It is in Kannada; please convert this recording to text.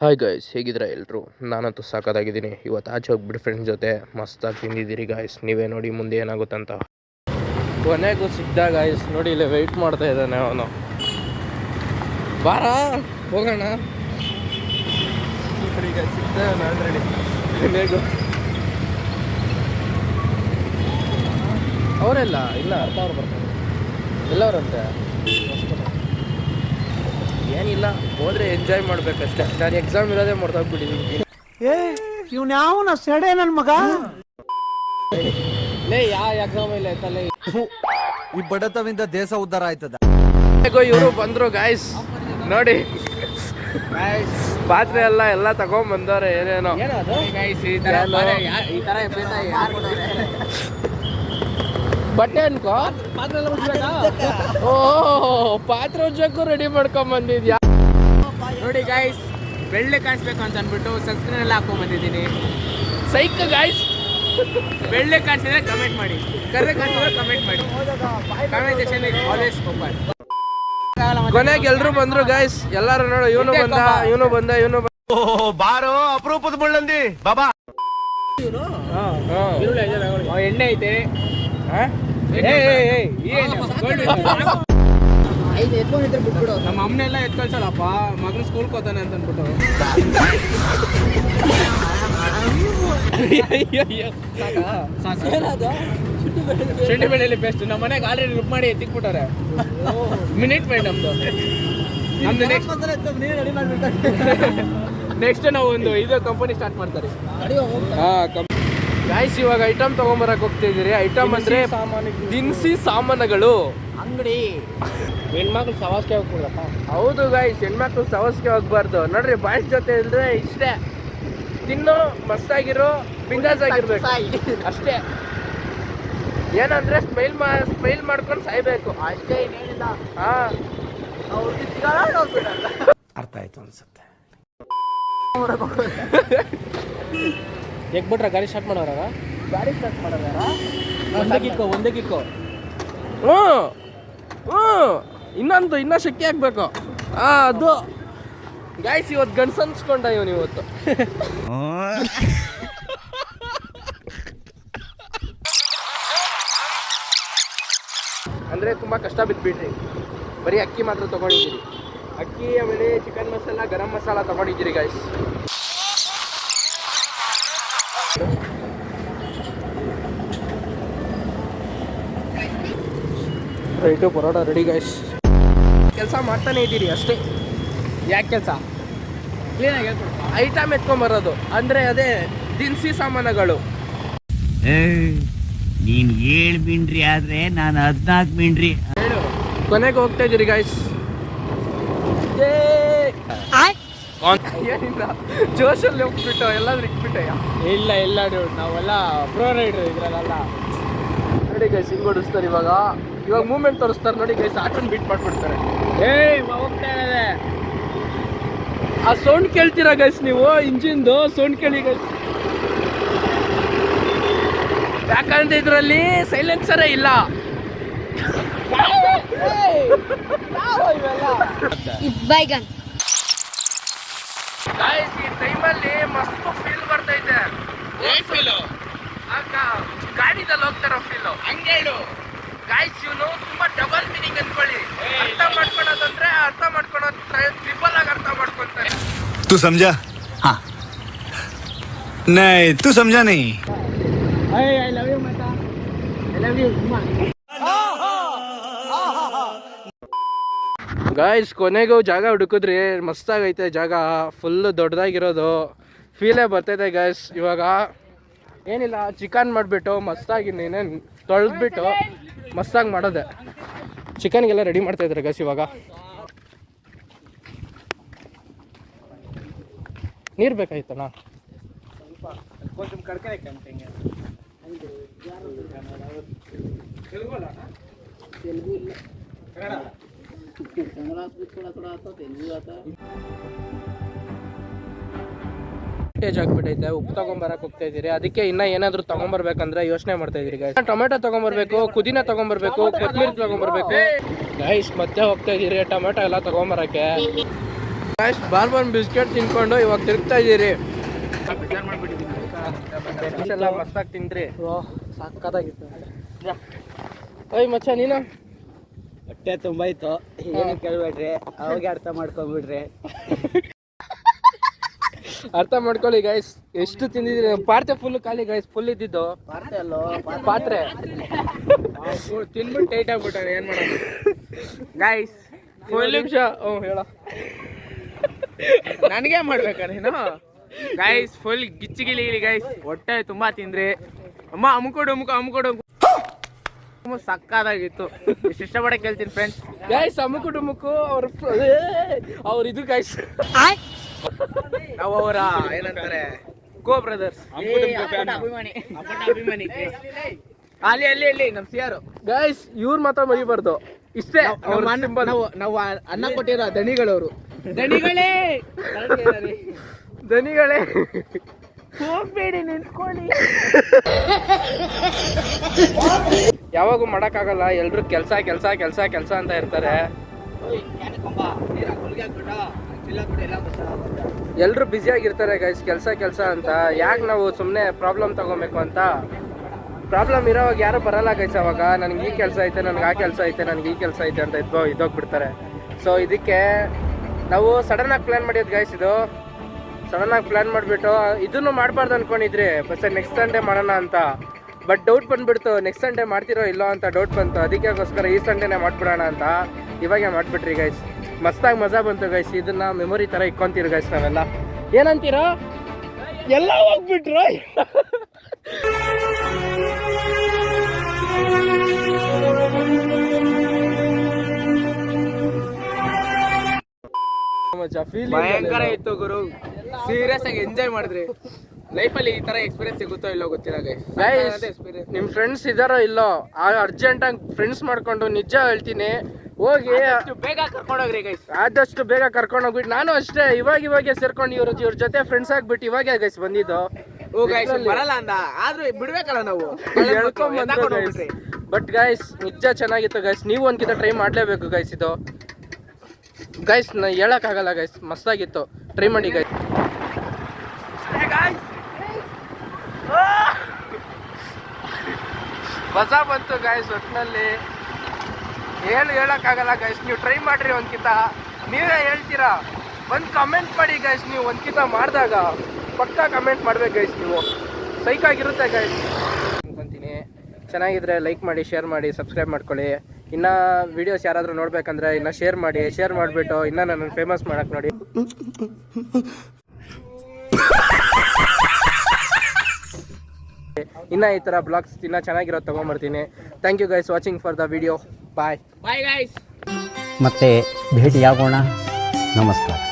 ಹಾಯ್ ಗೈಸ್, ಹೇಗಿದ್ರೆ ಎಲ್ಲರೂ? ನಾನಂತೂ ಸಾಕಾಗಿದ್ದೀನಿ. ಇವತ್ತು ಆಚೆ ಹೋಗ್ಬಿಟ್ಟು ಫ್ರೆಂಡ್ಸ್ ಜೊತೆ ಮಸ್ತಾಗಿ ತಿಂದಿದ್ದೀರಿ ಗಾಯ್ಸ್. ನೀವೇ ನೋಡಿ ಮುಂದೆ ಏನಾಗುತ್ತಂತ. ಕೊನೆಗೂ ಸಿಗ್ದ ಗಾಯ್ಸ್. ನೋಡಿ ಇಲ್ಲೇ ವೆಯ್ಟ್ ಮಾಡ್ತಾ ಇದ್ದಾನೆ ಅವನು. ಬಾರ ಹೋಗೋಣ. ಈಗ ಸಿಗ್ತಾ ಆಲ್ರೆಡಿ. ಕೊನೆಗೂ ಅವರೆಲ್ಲ ಇಲ್ಲ, ಅವ್ರು ಬರ್ತಾರೆ ಎಲ್ಲವ್ರಂತೆ. ಏನಿಲ್ಲ, ಹೋದ್ರೆ ಎಂಜಾಯ್ ಮಾಡ್ಬೇಕಷ್ಟೇ. ನಾನು ಎಕ್ಸಾಮ್ ಇರೋದೇ ಮರ್ತೋಗ್ಬಿಟ್ಟಿದ್ದೀನಿ. ಇವ್ನ ಯಾವನ ಸೆಡೆ ನನ್ ಮಗ. ಲೇ, ಯಾವ ಎಕ್ಸಾಮ್ ಇಲ್ಲ ಆಯ್ತಲ್ಲ. ಈ ಬಡತವಿಂದ ದೇಶ ಉದ್ಧಾರ ಆಯ್ತದ. ಇವರು ಬಂದ್ರು ಗಾಯ್ಸ್. ನೋಡಿ ಪಾತ್ರೆ ಎಲ್ಲ ತಗೊಂಡ್ ಬಂದವ್ರೆ. ಏನೇನೋ ಬಟ್ಟೆ ಅನ್ಕೋ. ಓ, ಪಾತ್ರೆ ಉಜ್ಜಕ್ಕೂ ರೆಡಿ ಮಾಡ್ಕೊಂಡ್ ಬಂದಿದ್ಯಾ? ನೋಡಿ ಗಾಯ್ಸ್, ಬೆಳ್ಳಿ ಕಾಣಿಸ್ಬೇಕು ಅಂತ ಅಂದ್ಬಿಟ್ಟು ಸನ್ಸ್ಕ್ರೀನ್ ಎಲ್ಲ ಹಾಕೊಂಡ್ ಬಂದಿದ್ದೀನಿ. ಸೈಕ್ ಗಾಯ್ಸ್. ಬೆಳ್ಳಿ ಕಾಣಿಸಿದ್ರೆ ಕಮೆಂಟ್ ಮಾಡಿ, ಕರ್ರೆ ಕಾಣಿಸಿದ್ರೆ ಕಮೆಂಟ್ ಮಾಡಿ. Comment section is always open. ಕೊನೆಗೆ ಎಲ್ರು ಬಂದ್ರು ಗಾಯ್ಸ್. ಎಲ್ಲಾರು ನೋಡು, ಇವನು ಬಂದ. ಬಾರೋ ಅಪರೂಪದ ಮುಳ್ಳಂದಿ ಬಾಬಾ. ಎಣ್ಣೆ ಐತೆ. ನಮ್ಮ ಅಮ್ಮನೆಲ್ಲ ಎತ್ಕೊಳ್ಸಲ್ಲಪ್ಪ, ಮಗನ ಸ್ಕೂಲ್ಗೆ ಹೋತಾನೆ ಅಂತ ಅಂದ್ಬಿಟ್ಟು. ಶುಂಠಿ ಬೆಳ್ಳುಳ್ಳಿ ಪೇಸ್ಟ್ ನಮ್ಮ ಮನೆಗೆ ಆಲ್ರೆಡಿ ರುಬ್ ಮಾಡಿ ಎತ್ತಿಕ್ಬಿಟ್ಟಾರೆ. ಮಿನಿಟ್ ಮೈಂಡ್ ನಮ್ದು ನೆಕ್ಸ್ಟ್ ನಾವು ಒಂದು ಇದು ಕಂಪನಿ ಸ್ಟಾರ್ಟ್ ಮಾಡ್ತಾರೆ. ಗಾಯ್ಸ್, ಇವಾಗ ಐಟಮ್ ತಗೊಂಬರಕ್ ಹೋಗ್ತಿದ್ದೀರಿ. ಐಟಮ್ ಅಂದ್ರೆ ದಿನಸಿ ಸಾಮಾನುಗಳು ಅಂಗಡಿ. ಹೆಣ್ಮಕ್ಳು ಸವಾಸ್ಗೆ ಹೋಗ್ಬಿಡಪ್ಪ. ಹೌದು ಗಾಯ್ಸ್, ಹೆಣ್ಮಕ್ಳು ಸವಸ್ಗೆ ಹೋಗ್ಬಾರ್ದು. ನೋಡ್ರಿ, ಬಾಯ್ಸ್ ಜೊತೆ ಇದ್ರೆ ಇಷ್ಟೇ. ತಿನ್ನು, ಮಸ್ತಾಗಿರೋ, ಬಿಂದಾಸ್ ಆಗಿರ್ಬೇಕು ಅಷ್ಟೇ. ಏನಂದ್ರೆ ಸ್ಮೈಲ್ ಮಾಡ್ಕೊಂಡು ಸಾಯ್ಬೇಕು ಅಷ್ಟೇ, ಇನ್ನೇನಿಲ್ಲ. ಅರ್ಥ ಆಯ್ತು ಅನ್ಸುತ್ತೆ. ಎಗ್ಬಿಟ್ರೆ ಗಾಡಿ ಸ್ಟಾರ್ಟ್ ಮಾಡೋರ. ಒಂದೇ ಕಿಕ್ಕೋ. ಇನ್ನೂ ಶಕ್ತಿ ಆಗ್ಬೇಕು. ಅದು ಗಾಯ್ಸ್, ಇವತ್ತು ಗಂಡ್ಸ್ ಅನ್ಸ್ಕೊಂಡ ಇವನು ಇವತ್ತು. ಅಂದ್ರೆ ತುಂಬಾ ಕಷ್ಟ ಬಿದ್ಬಿಟ್ರಿ. ಬರೀ ಅಕ್ಕಿ ಮಾತ್ರ ತಗೊಂಡಿದ್ದೀರಿ. ಅಕ್ಕಿ, ಆಮೇಲೆ ಚಿಕನ್ ಮಸಾಲ, ಗರಂ ಮಸಾಲ ತಗೊಂಡಿದ್ದೀರಿ guys. Right parotta ready guys. ಕೆಲಸ ಮಾಡ್ತಾನೆ ಇದ್ದೀರಿ ಅಷ್ಟೇ. ಯಾಕೆ ಕೆಲಸ? ಕ್ಲೀನಾಗಿ ಹೇಳ್ಕೊಡು. ಐಟಮ್ ಎತ್ಕೊಂಬರೋದು ಅಂದ್ರೆ ಅದೇ ದಿನಸಿ ಸಾಮಾನುಗಳು. ನೀನ್ 7 ಮಿಂಡ್ರಿ ಆದ್ರೆ ನಾನು 14 ಮಿಂಡ್ರಿ. ಕೊನೆಗೆ ಹೋಗ್ತಾ ಇದ್ದೀರಿ ಗಾಯ್ಸ್. ಏನಿಲ್ಲ, ಜೋಶಲ್ಲಿ ಹೋಗ್ಬಿಟ್ಟು ಎಲ್ಲಾದ್ರೂ ಇಟ್ಬಿಟ್ಟೆ. ಇಲ್ಲ ಡೂಡ್, ನಾವೆಲ್ಲ ಪ್ರೋ ರೈಡರ್ ಇದ್ರಲ್ಲ. ನೋಡಿ ಗೈಸ್, ಹಿಂಗ್ ಓಡಿಸ್ತಾರೆ. ಇವಾಗ ಮೂವ್ಮೆಂಟ್ ತೋರಿಸ್ತಾರೆ ನೋಡಿ ಗೈಸ್. ಆಟನ್ ಬೀಟ್ ಮಾಡ್ಬಿಡ್ತಾರೆ. ಹೋಗ್ತಾ ಇದೆ. ಆ ಸೌಂಡ್ ಕೇಳ್ತೀರಾ ಗೈಸ್ ನೀವು? ಇಂಜಿನ್ದು ಸೌಂಡ್ ಕೇಳಿ ಗೈಸ್. ಯಾಕಂದ್ರೆ ಇದರಲ್ಲಿ ಸೈಲೆನ್ಸರೇ ಇಲ್ಲ. ಗಾಯ್ಸ್, ಈ ಟೈಮಲ್ಲಿ ಮಸ್ತ್ ಫೀಲ್ ಬರ್ತೈತೆ. ಗಾಡಿದಲ್ಲಿ ಹೋಗ್ತಾರೋ ಫೀಲು. ಹಂಗೆ ಹೇಳು ಗಾಯ್ಸ್, ಇವನು ತುಂಬಾ ಡಬಲ್ ಮೀನಿಂಗ್ ಅನ್ಕೊಳ್ಳಿ. ಅರ್ಥ ಮಾಡ್ಕೊಳೋದಂದ್ರೆ ಅರ್ಥ ಮಾಡ್ಕೊಳೋದು ಟ್ರಿಪಲ್ ಆಗಿ ಅರ್ಥ ಮಾಡ್ಕೊಂತಾರೆ. तू समझा? हाँ नहीं, तू समझा नहीं. ಐ ಲವ್ ಯು ಮಾತಾ. I love you. ಗಾಯ್ಸ್, ಕೊನೆಗೂ ಜಾಗ ಹುಡುಕಿದ್ರಿ. ಮಸ್ತಾಗೈತೆ ಜಾಗ. ಫುಲ್ಲು ದೊಡ್ಡದಾಗಿರೋದು ಫೀಲೇ ಬರ್ತೈತೆ ಗಾಯ್ಸ್. ಇವಾಗ ಏನಿಲ್ಲ, ಚಿಕನ್ ಮಾಡಿಬಿಟ್ಟು ಮಸ್ತಾಗಿ ನೀನೇನು ತೊಳೆದ್ಬಿಟ್ಟು ಮಸ್ತಾಗಿ ಮಾಡೋದೆ. ಚಿಕನ್ಗೆಲ್ಲ ರೆಡಿ ಮಾಡ್ತಾಯಿದ್ದಾರೆ ಗಾಯ್ಸ್. ಇವಾಗ ನೀರು ಬೇಕಾಯ್ತಣ್ಣ. కొంచెం కడకనే కంటే తెలుగు ಇಲ್ಲ ಕನ್ನಡ ಆಗ್ಬಿಟ್ಟೈತೆ. ಉಪ್ಪು ತಗೊಂಬರಕ್ ಹೋಗ್ತಾ ಇದೀರಿ. ಅದಕ್ಕೆ ಇನ್ನ ಏನಾದ್ರು ತಗೊಂಬರ್ಬೇಕಂದ್ರೆ ಯೋಚನೆ ಮಾಡ್ತಾ ಇದೀರಿ ಗಾಯ್ಸ್. ಟೊಮೆಟೊ ತಗೊಂಬರ್ಬೇಕು, ಪುದೀನ ತಗೊಂಬರ್ಬೇಕು, ಕೊತ್ತಂಬರಿ ತಗೊಂಬರ್ಬೇಕು ಗಾಯ್ಸ್. ಮತ್ತೆ ಹೋಗ್ತಾ ಇದೀರಿ ಟೊಮೆಟೊ ಎಲ್ಲ ತಗೊಂಬರಕ್ಕೆ. ಗಾಯ್ಸ್ ಬಾರ್ಬನ್ ಬಿಸ್ಕೆಟ್ ತಿನ್ಕೊಂಡು ಇವಾಗ ತಿರುಗ್ತಾ ಇದೀರಿ. ಎಲ್ಲ ಮಸ್ತಾಗಿ ತಿಂದ್ರಿ. ಸಕ್ಕತ್ತಾಗಿತ್ತು. ಓಯ್ ಮಚ್ಚ ನೀನು ಹೊಟ್ಟೆ ತುಂಬಾಯ್ತು, ಏನು ಕೇಳ್ಬೇಡ್ರಿ, ಅವಾಗೆ ಅರ್ಥ ಮಾಡ್ಕೊಂಡ್ಬಿಡ್ರಿ. ಅರ್ಥ ಮಾಡ್ಕೊಳ್ಳಿ ಗೈಸ್, ಎಷ್ಟು ತಿಂದಿದ್ರಿ. ಪಾತ್ರೆ ಫುಲ್ ಖಾಲಿ ಗೈಸ್, ಫುಲ್ ಇದ್ದಿದ್ದು ಪಾತ್ರೆ ತಿನ್ಬಿಟ್ಟು ಟೈಟ್ ಆಗ್ಬಿಟ್ಟಾರೆ, ಏನ್ ಮಾಡೋದು ಗೈಸ್. ಫುಲ್ ನಿಮಿಷ ಹೇಳ, ನನಗೆ ಮಾಡ್ಬೇಕಾ ನೀನು ಗೈಸ್? ಫುಲ್ ಗಿಚ್ಚಿಗಿಲಿ ಗೈಸ್, ಹೊಟ್ಟೆ ತುಂಬಾ ತಿಂದ್ರಿ. ಅಮ್ಮ ಅಮ್ಕೊಡು ಸಕ್ಕದಾಗಿತ್ತು. ಇಷ್ಟು ಇಷ್ಟಪಡ ಕೇಳ್ತೀನಿ ಫ್ರೆಂಡ್ಸ್. ಗೈಸ್ ಅಮ್ಮುಕು ಡುಮ್ಮುಕು ಅವ್ರ ಇದು ಗೈಸ್, ನಾವು ಅವರ ಏನಂತಾರೆ ಕೋ ಬ್ರದರ್ಸ್, ಅಭಿಮಾನಿ. ಅಲ್ಲಿ ನಮ್ ಸಿಯಾರು ಗೈಸ್. ಇವ್ರು ಮಾತ್ರ ಮರಿಬಾರ್ದು, ಇಷ್ಟೇ ನಾವು ಅನ್ನ ಕೊಟ್ಟಿರೋ ದಣಿಗಳವರು. ದನಿಗಳೇ ಹೋಗ್ಬೇಡಿ, ನಿಂತ್ಕೊಳ್ಳಿ. ಯಾವಾಗೂ ಮಾಡಕ್ಕಾಗಲ್ಲ, ಎಲ್ರು ಕೆಲ್ಸ ಅಂತ ಇರ್ತಾರೆ. ಎಲ್ರು ಬ್ಯುಸಿ ಆಗಿರ್ತಾರೆ ಗೈಸ್, ಕೆಲ್ಸ ಅಂತ. ಯಾಕೆ ನಾವು ಸುಮ್ಮನೆ ಪ್ರಾಬ್ಲಮ್ ತಗೋಬೇಕು ಅಂತ? ಪ್ರಾಬ್ಲಮ್ ಇರೋವಾಗ ಯಾರು ಬರಲ್ಲ ಗೈಸ್. ಅವಾಗ ನನಗೆ ಈ ಕೆಲಸ ಐತೆ, ನನಗೆ ಆ ಕೆಲಸ ಐತೆ, ನನಗೆ ಈ ಕೆಲಸ ಐತೆ ಅಂತ ಇದೋಗ್ಬಿಡ್ತಾರೆ. ಸೊ ಇದಕ್ಕೆ ನಾವು ಸಡನ್ನಾಗಿ ಪ್ಲ್ಯಾನ್ ಮಾಡಿದ್ದು ಗೈಸ್. ಇದು ಸಡನ್ನಾಗಿ ಪ್ಲ್ಯಾನ್ ಮಾಡಿಬಿಟ್ಟು ಇದನ್ನು ಮಾಡಬಾರ್ದು ಅಂದ್ಕೊಂಡಿದ್ರಿ, ಬಸ್ ನೆಕ್ಸ್ಟ್ ಸಂಡೇ ಮಾಡೋಣ ಅಂತ. ಬಟ್ ಡೌಟ್ ಬಂದುಬಿಡ್ತು, ನೆಕ್ಸ್ಟ್ ಸಂಡೇ ಮಾಡ್ತಿರೋ ಇಲ್ಲೋ ಅಂತ ಡೌಟ್ ಬಂತು. ಅದಕ್ಕೋಸ್ಕರ ಈ ಸಂಡೇನೇ ಮಾಡಿಬಿಡೋಣ ಅಂತ ಇವಾಗೆ ಮಾಡಿಬಿಟ್ರಿ ಗೈಸ್. ಮಸ್ತಾಗಿ ಮಜಾ ಬಂತು ಗೈಸ್. ಇದನ್ನ ಮೆಮೊರಿ ಥರ ಇಕ್ಕೊಂತೀರಿ ಗೈಸ್ ನಾವೆಲ್ಲ. ಏನಂತೀರೋ? ಎಲ್ಲ ಹೋಗ್ಬಿಟ್ರು. ಭಯಂಕರ ಇತ್ತು ಗುರು, ಸೀರಿಯಸ್ ಆಗಿ ಎಂಜಾಯ್ ಮಾಡಿದ್ರಿ. ಲೈಫಲ್ಲಿ ಈ ತರ ಎಕ್ಸ್ಪೀರಿಯನ್ಸ್ ಸಿಗುತ್ತೋ ಇಲ್ಲೋ ಗೊತ್ತಿಲ್ಲ ಗೈಸ್. ನಿಮ್ ಫ್ರೆಂಡ್ಸ್ ಇದಾರೋ ಇಲ್ಲೋ, ಅರ್ಜೆಂಟಾಗಿ ಫ್ರೆಂಡ್ಸ್ ಮಾಡ್ಕೊಂಡು, ನಿಜ ಹೇಳ್ತೀನಿ, ಹೋಗಿ ಬೇಗ ಕರ್ಕೊಂಡೋಗ್ರಿ ಗೈಸ್, ಆದಷ್ಟು ಬೇಗ ಕರ್ಕೊಂಡು ಹೋಗ್ಬಿಟ್ಟು. ನಾನು ಅಷ್ಟೇ ಇವಾಗೆ ಸೇರ್ಕೊಂಡು ಇವ್ರ ಜೊತೆ ಫ್ರೆಂಡ್ಸ್ ಆಗ್ಬಿಟ್ಟು ಇವಾಗೆ ಗೈಸ್ ಬಂದಿದ್ದು. ಬರಲ್ಲ ಅಂದ, ಆದ್ರೂ ಬಿಡ್ಬೇಕಲ್ಲ ನಾವು, ಬಟ್ ಗೈಸ್ ನಿಜ ಚೆನ್ನಾಗಿತ್ತು ಗೈಸ್. ನೀವು ಒಂದ್ಕಿಂತ ಟ್ರೈ ಮಾಡ್ಲೇಬೇಕು ಗೈಸ್. ಇದು ಗೈಸ್ ನಾ ಹೇಳಕ್ಕಾಗಲ್ಲ ಗೈಸ್, ಮಸ್ತಾಗಿತ್ತು. ಟ್ರೈ ಮಾಡಿ ಗೈಸ್. ಮಜಾ ಬಂತು ಗೈಸ್. ಒಟ್ಟಿನಲ್ಲಿ ಏನು ಹೇಳಕ್ಕಾಗಲ್ಲ ಗೈಸ್. ನೀವು ಟ್ರೈ ಮಾಡ್ರಿ ಒಂದ್ಕಿಂತ, ನೀವೇ ಹೇಳ್ತೀರಾ. ಒಂದು ಕಮೆಂಟ್ ಮಾಡಿ ಗೈಸ್, ನೀವು ಒಂದ್ಕಿಂತ ಮಾಡಿದಾಗ ಪಕ್ಕಾ ಕಮೆಂಟ್ ಮಾಡ್ಬೇಕು ಗೈಸ್. ನೀವು ಸೈಕಾಗಿರುತ್ತೆ ಗೈಸ್ ಅನ್ಕೊಂತೀನಿ. ಚೆನ್ನಾಗಿದ್ರೆ ಲೈಕ್ ಮಾಡಿ, ಶೇರ್ ಮಾಡಿ, ಸಬ್ಸ್ಕ್ರೈಬ್ ಮಾಡ್ಕೊಳ್ಳಿ. ಇನ್ನು ವೀಡಿಯೋಸ್ ಯಾರಾದರೂ ನೋಡ್ಬೇಕಂದ್ರೆ ಇನ್ನು ಶೇರ್ ಮಾಡಿಬಿಟ್ಟು ಇನ್ನು ನನ್ನ ಫೇಮಸ್ ಮಾಡಕ್ಕೆ ನೋಡಿ. ಇನ್ನು ಈ ಥರ ಬ್ಲಾಗ್ಸ್ ಇನ್ನೂ ಚೆನ್ನಾಗಿರೋದು ತೊಗೊಂಬರ್ತೀನಿ. Thank you guys watching for the video. Bye guys. ಮತ್ತೆ ಭೇಟಿಯಾಗೋಣ. ನಮಸ್ಕಾರ.